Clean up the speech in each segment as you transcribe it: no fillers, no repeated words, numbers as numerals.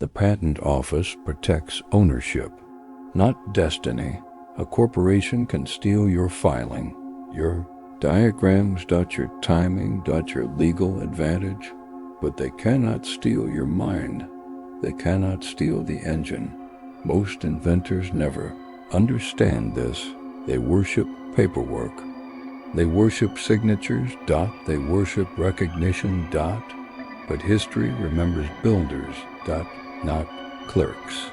The patent office protects ownership, not destiny. A corporation can steal your filing, your diagrams, your timing, your legal advantage, but they cannot steal your mind. They cannot steal the engine. Most inventors never understand this. They worship paperwork. They worship signatures, they worship recognition, but history remembers builders, not clerks.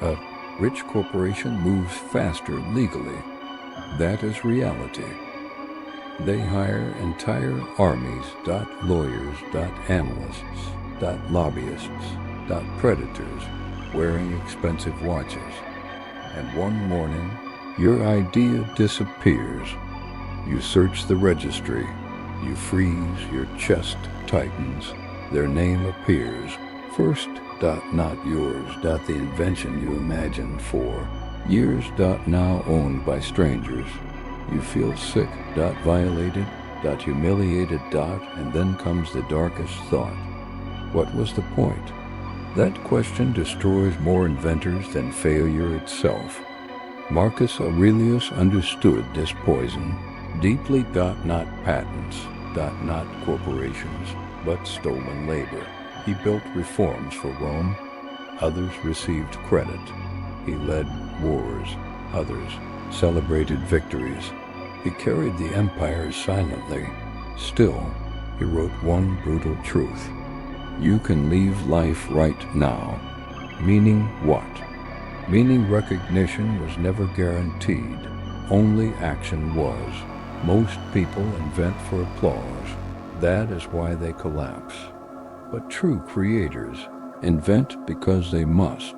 A rich corporation moves faster legally. That is reality. They hire entire armies, lawyers, analysts, lobbyists, predators, wearing expensive watches. And one morning, your idea disappears. You search the registry. You freeze, your chest tightens. Their name appears. First, not yours, the invention you imagined for. Years, now owned by strangers. You feel sick, violated, humiliated, and then comes the darkest thought. What was the point? That question destroys more inventors than failure itself. Marcus Aurelius understood this poison deeply, not patents, not corporations, but stolen labor. He built reforms for Rome. Others received credit. He led wars. Others celebrated victories. He carried the empire silently. Still, he wrote one brutal truth. You can leave life right now. Meaning what? Meaning recognition was never guaranteed. Only action was. Most people invent for applause. That is why they collapse. But true creators invent because they must.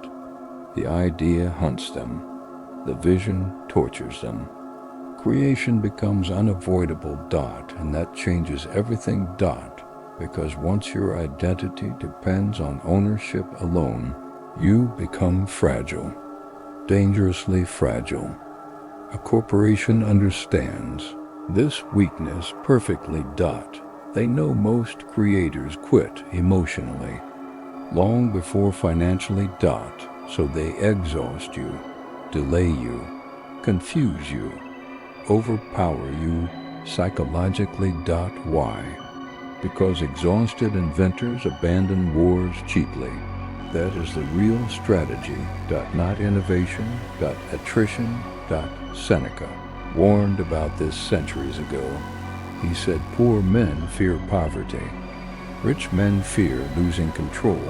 The idea hunts them. The vision tortures them. Creation becomes unavoidable, and that changes everything, because once your identity depends on ownership alone, you become fragile, dangerously fragile. A corporation understands this weakness perfectly, They know most creators quit emotionally, long before financially, so they exhaust you, delay you, confuse you, overpower you psychologically, why? Because exhausted inventors abandon wars cheaply. That is the real strategy, not innovation, attrition, Seneca warned about this centuries ago. He said poor men fear poverty. Rich men fear losing control.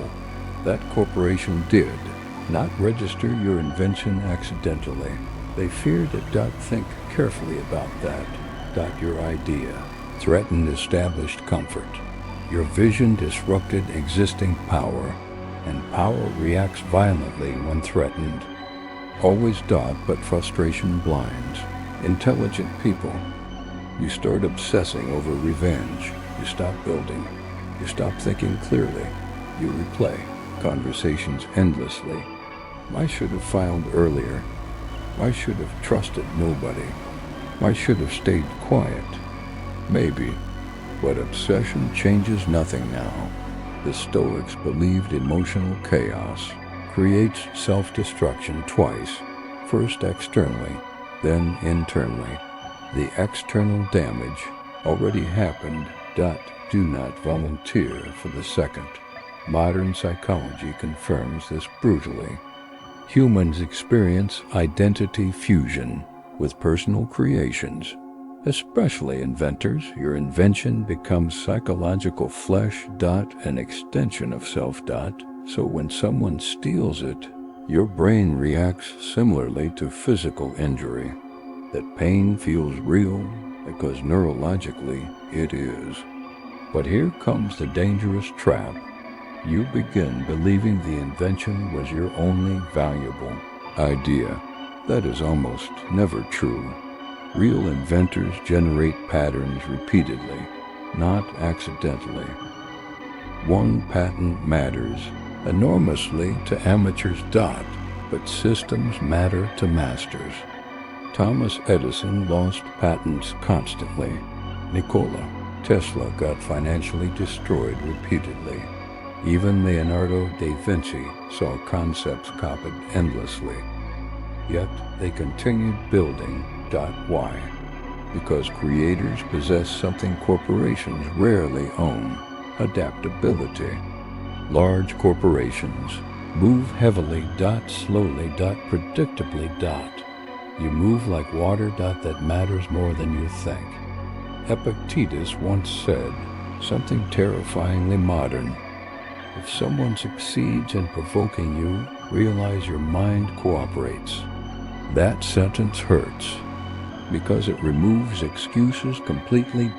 That corporation did not register your invention accidentally. They feared it, think carefully about that, your idea threatened established comfort. Your vision disrupted existing power, and power reacts violently when threatened. Always, but frustration blinds. Intelligent people, you start obsessing over revenge. You stop building. You stop thinking clearly. You replay conversations endlessly. Why should have filed earlier? Why should have trusted nobody? Why should have stayed quiet? Maybe, but obsession changes nothing now. The Stoics believed emotional chaos creates self-destruction twice, first externally, then internally. The external damage already happened, do not volunteer for the second. Modern psychology confirms this brutally. Humans experience identity fusion with personal creations. Especially inventors, your invention becomes psychological flesh, an extension of self, so when someone steals it, your brain reacts similarly to physical injury. That pain feels real because neurologically it is. But here comes the dangerous trap. You begin believing the invention was your only valuable idea. That is almost never true. Real inventors generate patterns repeatedly, not accidentally. One patent matters enormously to amateurs, but systems matter to masters. Thomas Edison lost patents constantly. Nikola Tesla got financially destroyed repeatedly. Even Leonardo da Vinci saw concepts copied endlessly. Yet they continued building. Why? Because creators possess something corporations rarely own: adaptability. Large corporations move heavily. Slowly. Predictably. You move like water. That matters more than you think. Epictetus once said something terrifyingly modern: if someone succeeds in provoking you, realize your mind cooperates. That sentence hurts because it removes excuses completely.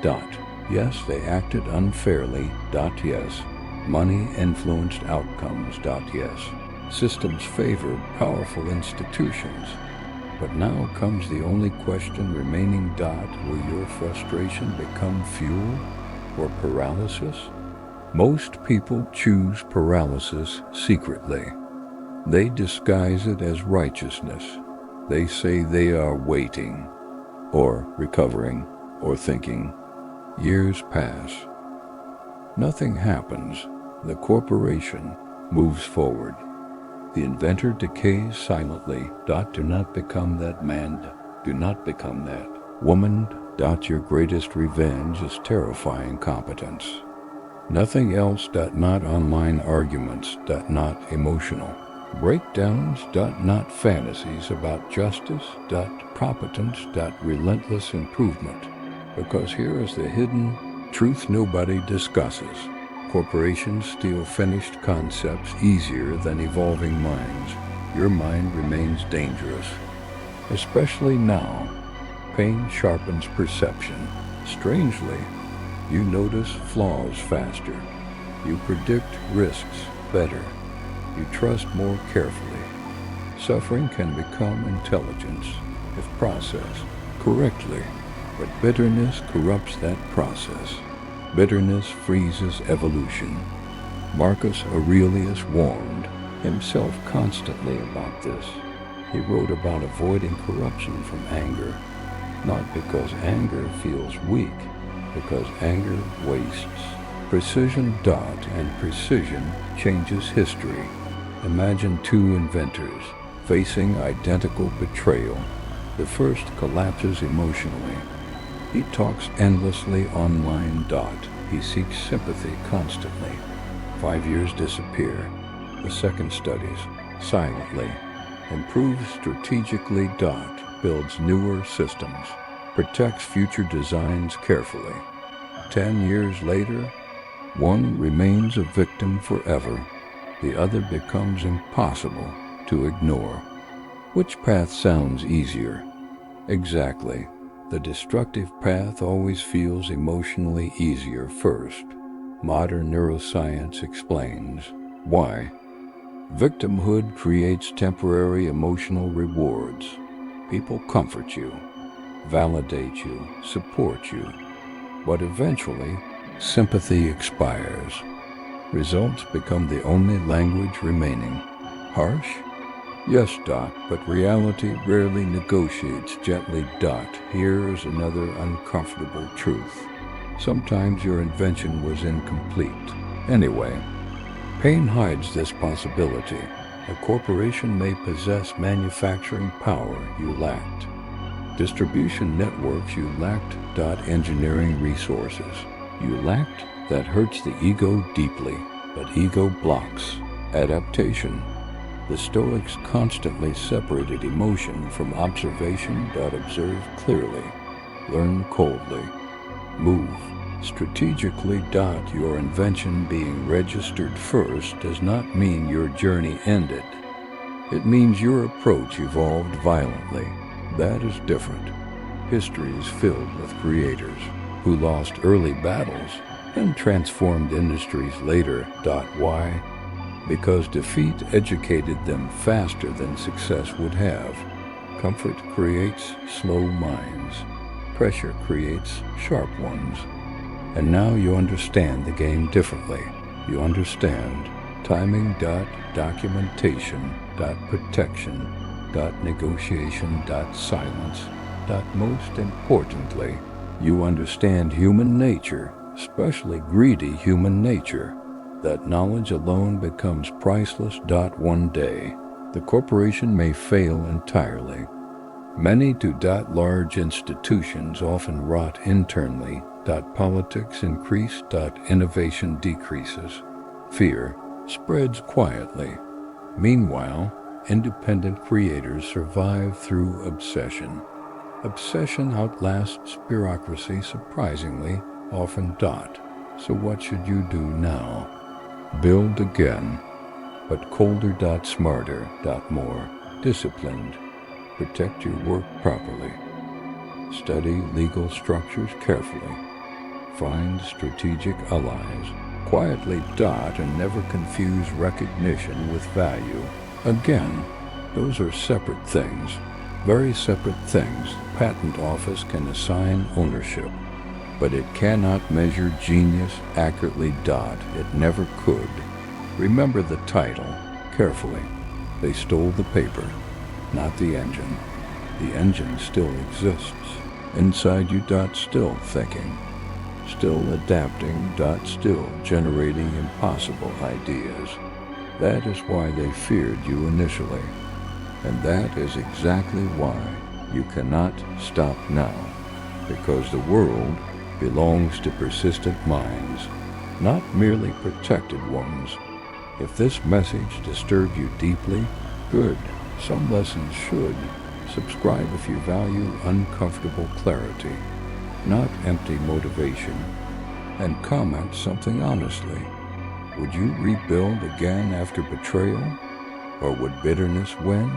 Yes, they acted unfairly. Yes, money influenced outcomes. Yes, systems favor powerful institutions. But now comes the only question remaining. Will your frustration become fuel or paralysis? Most people choose paralysis secretly. They disguise it as righteousness. They say they are waiting, or recovering, or thinking. Years pass. Nothing happens. The corporation moves forward. The inventor decays silently. Do not become that man. Do not become that woman. Your greatest revenge is terrifying competence. Nothing else. Not online arguments. Not emotional breakdowns. Not fantasies about justice. Competence. Relentless improvement. Because here is the hidden truth nobody discusses. Corporations steal finished concepts easier than evolving minds. Your mind remains dangerous. Especially now. Pain sharpens perception. Strangely, you notice flaws faster. You predict risks better. You trust more carefully. Suffering can become intelligence if processed correctly, but bitterness corrupts that process. Bitterness freezes evolution. Marcus Aurelius warned himself constantly about this. He wrote about avoiding corruption from anger, not because anger feels weak, because anger wastes. Precision. And precision changes history. Imagine two inventors facing identical betrayal. The first collapses emotionally. He talks endlessly online. He seeks sympathy constantly. 5 years disappear. The second studies silently, improves strategically. Builds newer systems, protects future designs carefully. 10 years later, one remains a victim forever. The other becomes impossible to ignore. Which path sounds easier? Exactly. The destructive path always feels emotionally easier first. Modern neuroscience explains why. Victimhood creates temporary emotional rewards. People comfort you, validate you, support you. But eventually, sympathy expires. Results become the only language remaining. Harsh? Yes, but reality rarely negotiates gently. Here's another uncomfortable truth. Sometimes your invention was incomplete. Anyway, pain hides this possibility. A corporation may possess manufacturing power you lacked, distribution networks you lacked. Engineering resources you lacked. That hurts the ego deeply, but ego blocks adaptation. The Stoics constantly separated emotion from observation. Observe clearly, learn coldly, move strategically. Your invention being registered first does not mean your journey ended. It means your approach evolved violently. That is different. History is filled with creators who lost early battles and transformed industries later. Why? Because defeat educated them faster than success would have. Comfort creates slow minds. Pressure creates sharp ones. And now you understand the game differently. You understand timing. Documentation. Protection. Negotiation. Silence. Most importantly, you understand human nature, especially greedy human nature. That knowledge alone becomes priceless. One day, the corporation may fail entirely. Many do. Large institutions often rot internally. Politics increase. Innovation decreases. Fear spreads quietly. Meanwhile, independent creators survive through obsession. Obsession outlasts bureaucracy surprisingly often. So what should you do now? Build again, but colder. Smarter. More disciplined. Protect your work properly. Study legal structures carefully. Find strategic allies quietly. And never confuse recognition with value. Again, those are separate things, very separate things. The patent office can assign ownership, but it cannot measure genius accurately. It never could. Remember the title carefully. They stole the paper, not the engine. The engine still exists inside you. Still thinking, still adapting. Still generating impossible ideas. That is why they feared you initially, and that is exactly why you cannot stop now, because the world belongs to persistent minds, not merely protected ones. If this message disturbed you deeply, good. Some lessons should. Subscribe if you value uncomfortable clarity, not empty motivation, and comment something honestly. Would you rebuild again after betrayal, or would bitterness win?